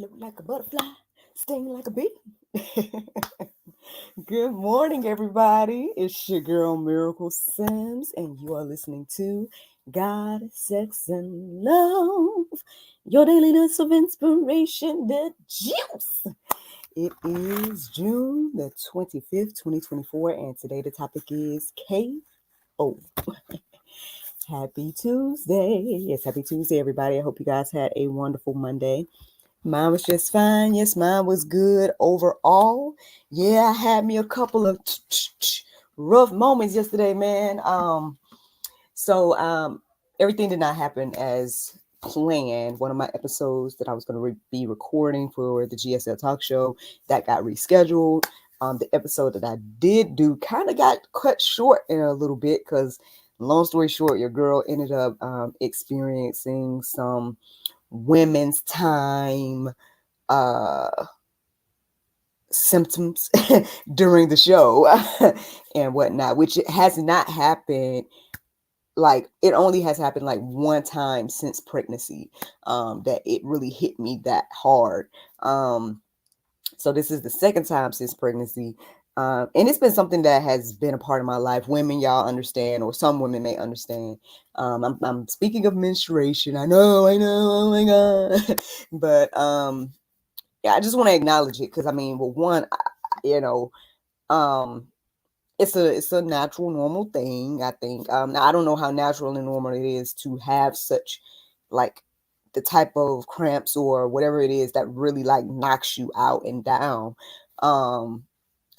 Float like a butterfly, sting like a bee. Good morning, everybody. It's your girl Miracle Sims, and you are listening to God, Sex, and Love. Your daily dose of inspiration, the juice. It is June the 25th, 2024, and today the topic is KO. Happy Tuesday. Yes, happy Tuesday, everybody. I hope you guys had a wonderful Monday. Mine was just fine. Yes, mine was good overall. Yeah, I had me a couple of rough moments yesterday, man. So everything did not happen as planned. One of my episodes that I was going to be recording for the GSL talk show that got rescheduled. The episode that I did do kind of got cut short in a little bit because, long story short, your girl ended up experiencing some women's time symptoms during the show and whatnot, which has not happened. Like, it only has happened like one time since pregnancy, that it really hit me that hard. So this is the second time since pregnancy. And it's been something that has been a part of my life. Women, y'all understand, or some women may understand. I'm speaking of menstruation. I know, oh my God. But yeah, I just want to acknowledge it because I mean, well, one, um, it's a natural, normal thing. I think. Now I don't know how natural and normal it is to have such, like, the type of cramps or whatever it is that really like knocks you out and down. Um,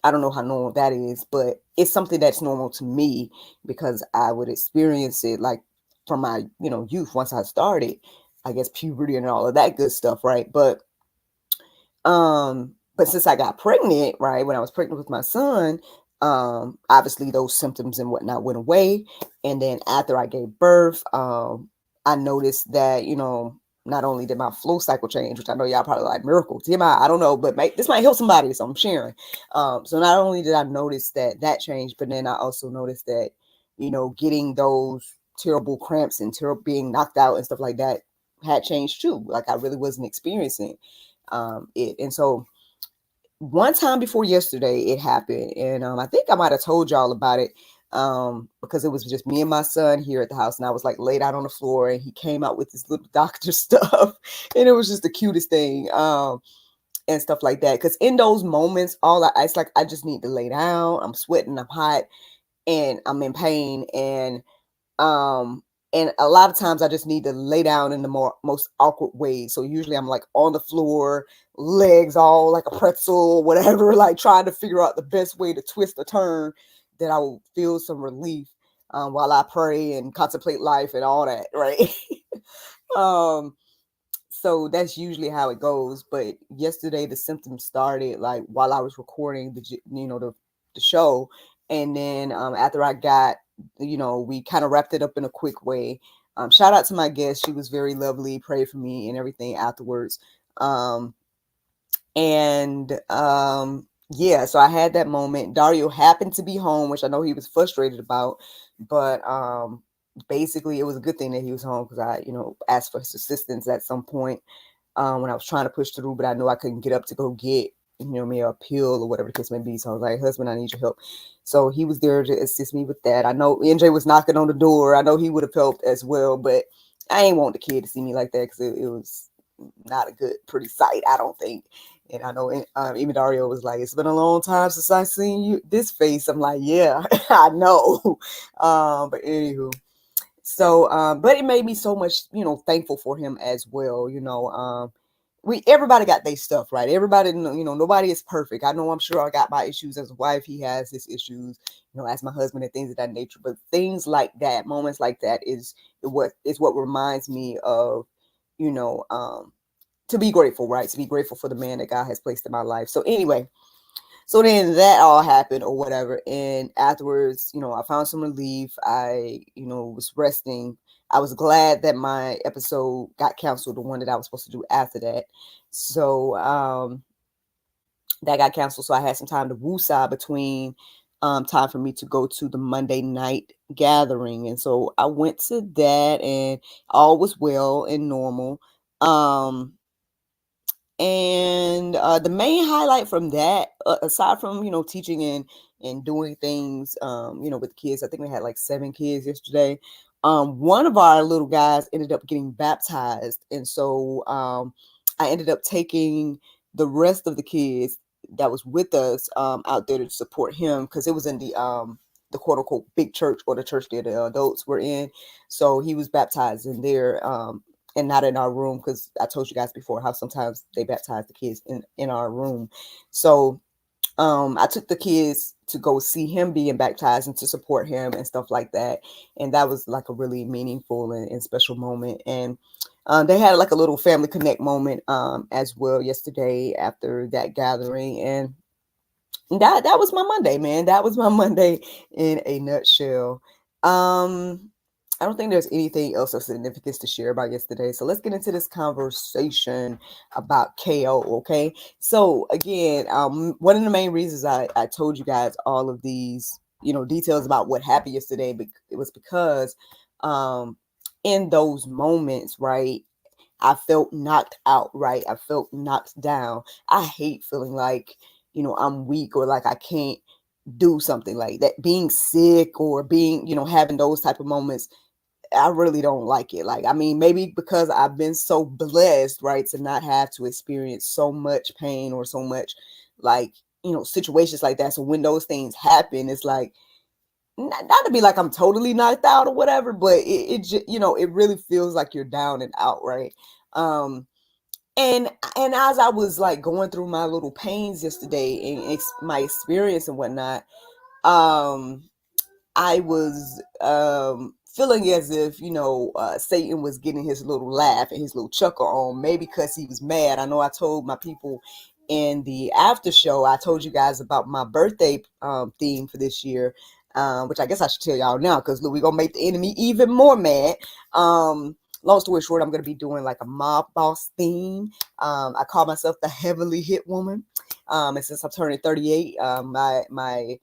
I don't know how normal that is, but it's something that's normal to me because I would experience it like from my youth once I started, I guess, puberty and all of that good stuff, right? But since I got pregnant, right, when I was pregnant with my son, obviously those symptoms and whatnot went away. And then after I gave birth, I noticed that, not only did my flow cycle change, which I know y'all probably like, miracle, TMI, I don't know, but this might help somebody, so I'm sharing. So not only did I notice that changed, but then I also noticed that, getting those terrible cramps and terrible being knocked out and stuff like that had changed too. Like, I really wasn't experiencing it. And so one time before yesterday it happened, and I think I might have told y'all about it, because it was just me and my son here at the house, and I was like laid out on the floor, and he came out with this little doctor stuff, and it was just the cutest thing, and stuff like that. Because in those moments, it's like I just need to lay down. I'm sweating, I'm hot, and I'm in pain, um, and a lot of times I just need to lay down in the most awkward ways. So usually I'm like on the floor, legs all like a pretzel, whatever, like trying to figure out the best way to twist or turn that I will feel some relief, while I pray and contemplate life and all that, right? um, so that's usually how it goes. But yesterday the symptoms started like while I was recording the show, and then after I got, we kind of wrapped it up in a quick way. Shout out to my guest; she was very lovely, prayed for me and everything afterwards. And Yeah, so I had that moment. Dario happened to be home, which I know he was frustrated about, but basically it was a good thing that he was home because I, asked for his assistance at some point, when I was trying to push through, but I know I couldn't get up to go get, me a pill or whatever the case may be. So I was like, husband, I need your help. So he was there to assist me with that. I know NJ was knocking on the door. I know he would have helped as well, but I ain't want the kid to see me like that because it was not a good, pretty sight, I don't think. And I know even Dario was like, it's been a long time since I seen you this face. I'm like, yeah, I know. But anywho, so but it made me so much, thankful for him as well. Everybody got their stuff, right? Everybody, nobody is perfect. I know, I'm sure I got my issues as a wife. He has his issues, as my husband, and things of that nature. But things like that, moments like that is what reminds me of, you know, um, to be grateful, right? To be grateful for the man that God has placed in my life. So anyway, so then that all happened or whatever. And afterwards, I found some relief. I, was resting. I was glad that my episode got canceled, the one that I was supposed to do after that. So that got canceled. So I had some time to woosah between time for me to go to the Monday night gathering. And so I went to that, and all was well and normal. And the main highlight from that, aside from teaching and doing things, with kids, I think we had like 7 kids yesterday. One of our little guys ended up getting baptized, and so I ended up taking the rest of the kids that was with us out there to support him, because it was in the quote unquote big church, or the church that the adults were in. So he was baptized in there. And not in our room, because I told you guys before how sometimes they baptize the kids in our room. So I took the kids to go see him being baptized and to support him and stuff like that. And that was like a really meaningful and special moment. And they had like a little family connect moment as well yesterday after that gathering. And that was my Monday, man. That was my Monday in a nutshell. I don't think there's anything else of significance to share about yesterday. So let's get into this conversation about KO, okay? So again, one of the main reasons I told you guys all of these, details about what happened yesterday, it was because in those moments, right, I felt knocked out, right? I felt knocked down. I hate feeling like, I'm weak, or like I can't do something like that. Being sick, or being, having those type of moments, I really don't like it. Like, I mean, maybe because I've been so blessed, right, to not have to experience so much pain or so much, like, situations like that. So when those things happen, it's like, not to be like I'm totally knocked out or whatever, but it just, it really feels like you're down and out, right? Um, and as I was like going through my little pains yesterday and my experience and whatnot, um, I was feeling as if, Satan was getting his little laugh and his little chuckle on, maybe because he was mad. I know I told my people in the after show, I told you guys about my birthday theme for this year, which I guess I should tell y'all now, because look, we're going to make the enemy even more mad. Long story short, I'm going to be doing like a mob boss theme. I call myself the heavenly hit woman. And since I'm turning 38, my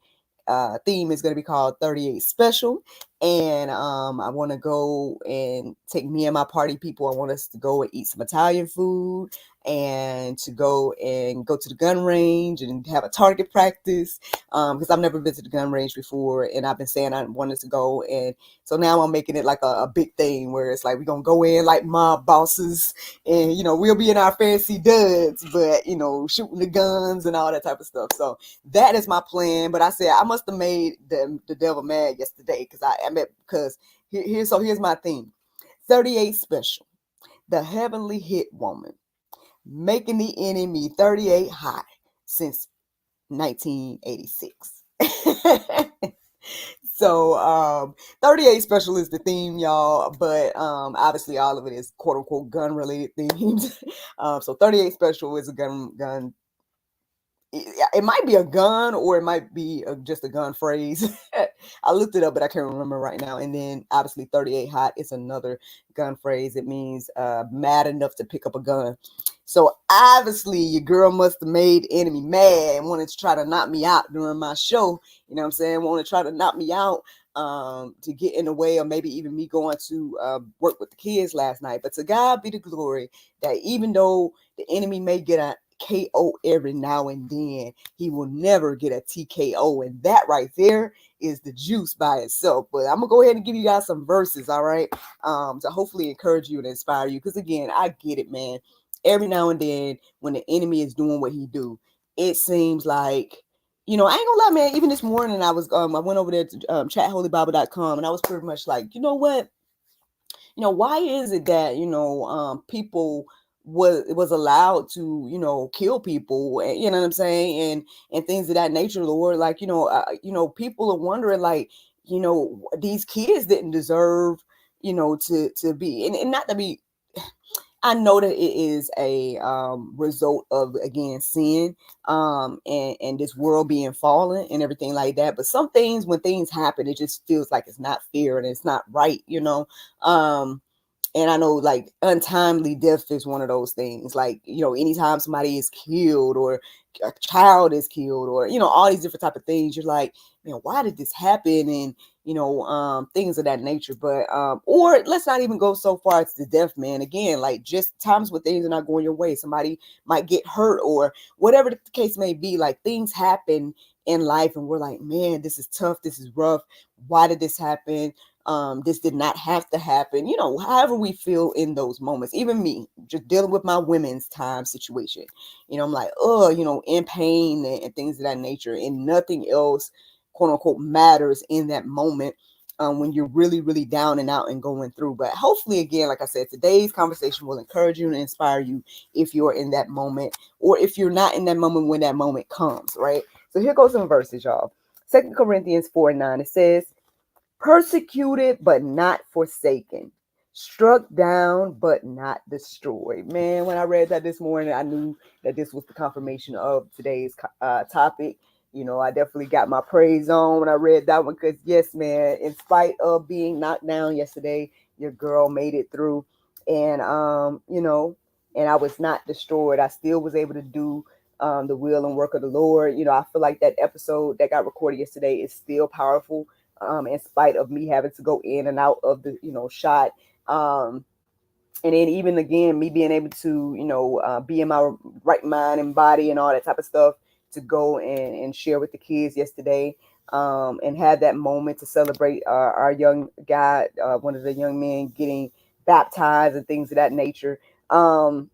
theme is going to be called 38 Special. And I want to go and take me and my party people. I want us to go and eat some Italian food, and to go to the gun range and have a target practice, because I've never been to the gun range before, and I've been saying I wanted to go. And so now I'm making it like a big thing, where it's like we're going to go in like mob bosses, and we'll be in our fancy duds, but shooting the guns and all that type of stuff. So that is my plan. But I said I must have made the devil mad yesterday, because here's my theme: 38 Special, the heavenly hit woman, making the enemy 38 high since 1986. So 38 Special is the theme, y'all, but obviously all of it is quote unquote gun related themes. So 38 Special is a gun. It might be a gun, or it might be just a gun phrase. I looked it up, but I can't remember right now. And then obviously 38 hot is another gun phrase. It means mad enough to pick up a gun. So obviously your girl must have made the enemy mad and wanted to try to knock me out during my show. You know what I'm saying? Wanted to try to knock me out to get in the way of maybe even me going to work with the kids last night. But to God be the glory that even though the enemy may get a KO every now and then, he will never get a TKO. And that right there is the juice by itself. But I'm gonna go ahead and give you guys some verses, all right, to hopefully encourage you and inspire you, because again, I get it, man. Every now and then when the enemy is doing what he do, it seems like, I ain't gonna lie, man. Even this morning I went over there to chatholybible.com, and I was pretty much like, you know what, why is it that people was allowed to kill people, and you know what I'm saying, and things of that nature, Lord? Like, people are wondering, like, these kids didn't deserve to be, and not to be. I know that it is a result of, again, sin, and this world being fallen and everything like that. But some things, when things happen, it just feels like it's not fair and it's not right, And I know, like, untimely death is one of those things. Like, anytime somebody is killed, or a child is killed, or all these different type of things, you're like, why did this happen? And, things of that nature. But, or let's not even go so far as to death, man. Again, like just times when things are not going your way, somebody might get hurt or whatever the case may be. Like things happen in life and we're like, man, this is tough. This is rough. Why did this happen? This did not have to happen, however we feel in those moments. Even me, just dealing with my women's time situation, I'm like, oh, in pain and things of that nature, and nothing else, quote unquote, matters in that moment. When you're really, really down and out and going through. But hopefully, again, like I said, today's conversation will encourage you and inspire you if you're in that moment, or if you're not in that moment when that moment comes, right? So here goes some verses, y'all. 2 Corinthians 4:9, it says, persecuted but not forsaken, struck down but not destroyed. Man, when I read that this morning, I knew that this was the confirmation of today's topic. I definitely got my praise on when I read that one, because yes, man, in spite of being knocked down yesterday, your girl made it through. And and I was not destroyed. I still was able to do the will and work of the Lord. I feel like that episode that got recorded yesterday is still powerful, in spite of me having to go in and out of the, shot. And then even again, me being able to, be in my right mind and body and all that type of stuff to go and share with the kids yesterday, and have that moment to celebrate our young guy, one of the young men getting baptized and things of that nature. All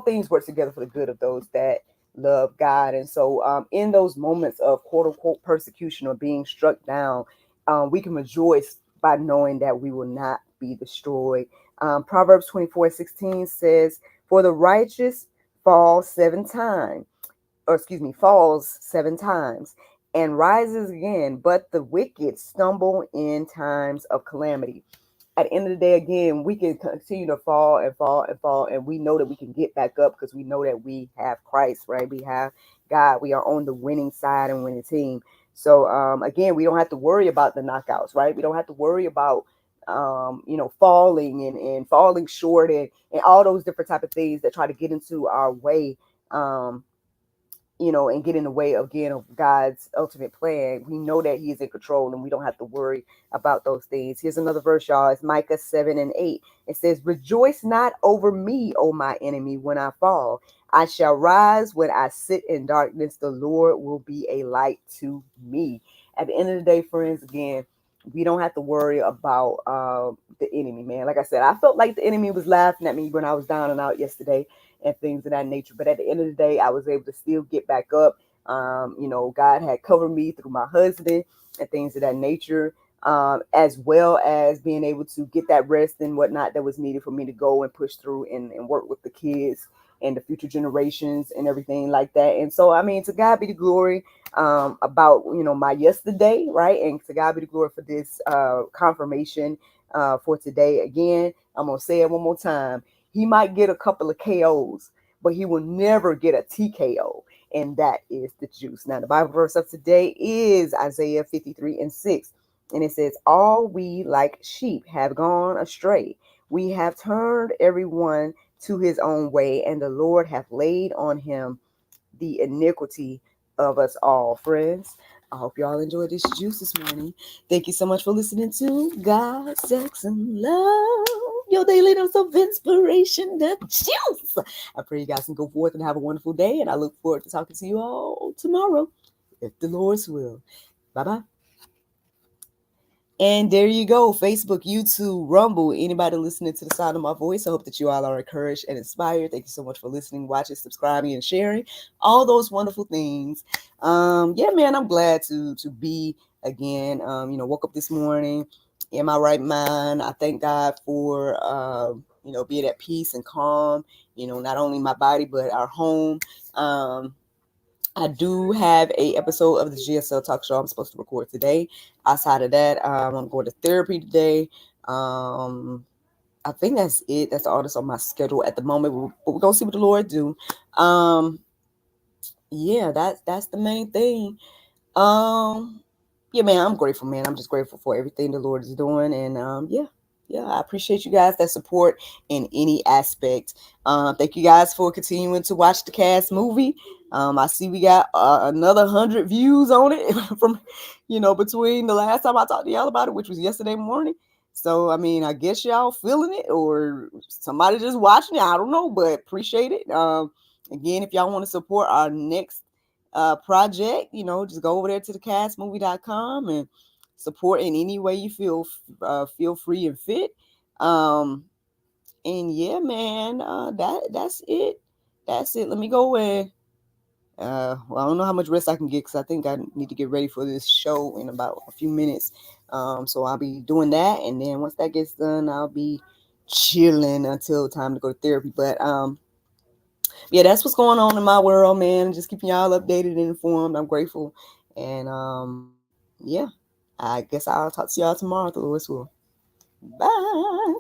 things work together for the good of those that love God. And so, in those moments of quote unquote persecution or being struck down, we can rejoice by knowing that we will not be destroyed. Proverbs 24:16 says, for the righteous falls 7 times, falls 7 times and rises again, but the wicked stumble in times of calamity. At the end of the day, again, we can continue to fall and fall and fall, and we know that we can get back up because we know that we have Christ, right? We have God. We are on the winning side and winning team. So, again, we don't have to worry about the knockouts, right? We don't have to worry about, falling and falling short and all those different type of things that try to get into our way. And get in the way again of God's ultimate plan. We know that He is in control and we don't have to worry about those things. Here's another verse, y'all. It's Micah 7:8. It says, rejoice not over me, O my enemy, when I fall. I shall rise when I sit in darkness. The Lord will be a light to me. At the end of the day, friends, again, we don't have to worry about the enemy, man. Like I said, I felt like the enemy was laughing at me when I was down and out yesterday and things of that nature. But at the end of the day, I was able to still get back up. God had covered me through my husband and things of that nature, as well as being able to get that rest and whatnot that was needed for me to go and push through and work with the kids and the future generations and everything like that. And so, I mean, to God be the glory about, my yesterday, right? And to God be the glory for this confirmation for today. Again, I'm going to say it one more time. He might get a couple of KOs, but he will never get a TKO. And that is the juice. Now, the Bible verse of today is Isaiah 53:6. And it says, all we like sheep have gone astray. We have turned everyone to his own way, and the Lord hath laid on him the iniquity of us all. Friends, I hope y'all enjoyed this juice this morning. Thank you so much for listening to God, Sex, and Love, your daily dose of inspiration, the juice. I pray you guys can go forth and have a wonderful day, and I look forward to talking to you all tomorrow, if the Lord's will. Bye-bye. And there you go. Facebook, YouTube, Rumble, anybody listening to the sound of my voice. I hope that you all are encouraged and inspired. Thank you so much for listening, watching, subscribing, and sharing all those wonderful things. Yeah, man, I'm glad to be again. Woke up this morning in my right mind. I thank God for being at peace and calm. Not only my body but our home. I do have a episode of the GSL Talk Show I'm supposed to record today. Outside of that, I'm going to therapy today. I think that's it. That's all that's on my schedule at the moment. But we're gonna see what the Lord do. Yeah, that's the main thing. Yeah, man, I'm grateful, man. I'm just grateful for everything the Lord is doing, and yeah, I appreciate you guys that support in any aspect. Thank you guys for continuing to watch the cast movie. I see we got another 100 views on it from, between the last time I talked to y'all about it, which was yesterday morning. So, I mean, I guess y'all feeling it, or somebody just watching it. I don't know, but appreciate it. Again, if y'all want to support our next project, just go over there to thecastmovie.com and support in any way you feel free and fit. And yeah, man, that's it. That's it. Let me go away. Well, I don't know how much rest I can get because I think I need to get ready for this show in about a few minutes. So I'll be doing that, and then once that gets done, I'll be chilling until time to go to therapy. But yeah, that's what's going on in my world, man. Just keeping y'all updated and informed. I'm grateful, and yeah, I guess I'll talk to y'all tomorrow. Through Bye.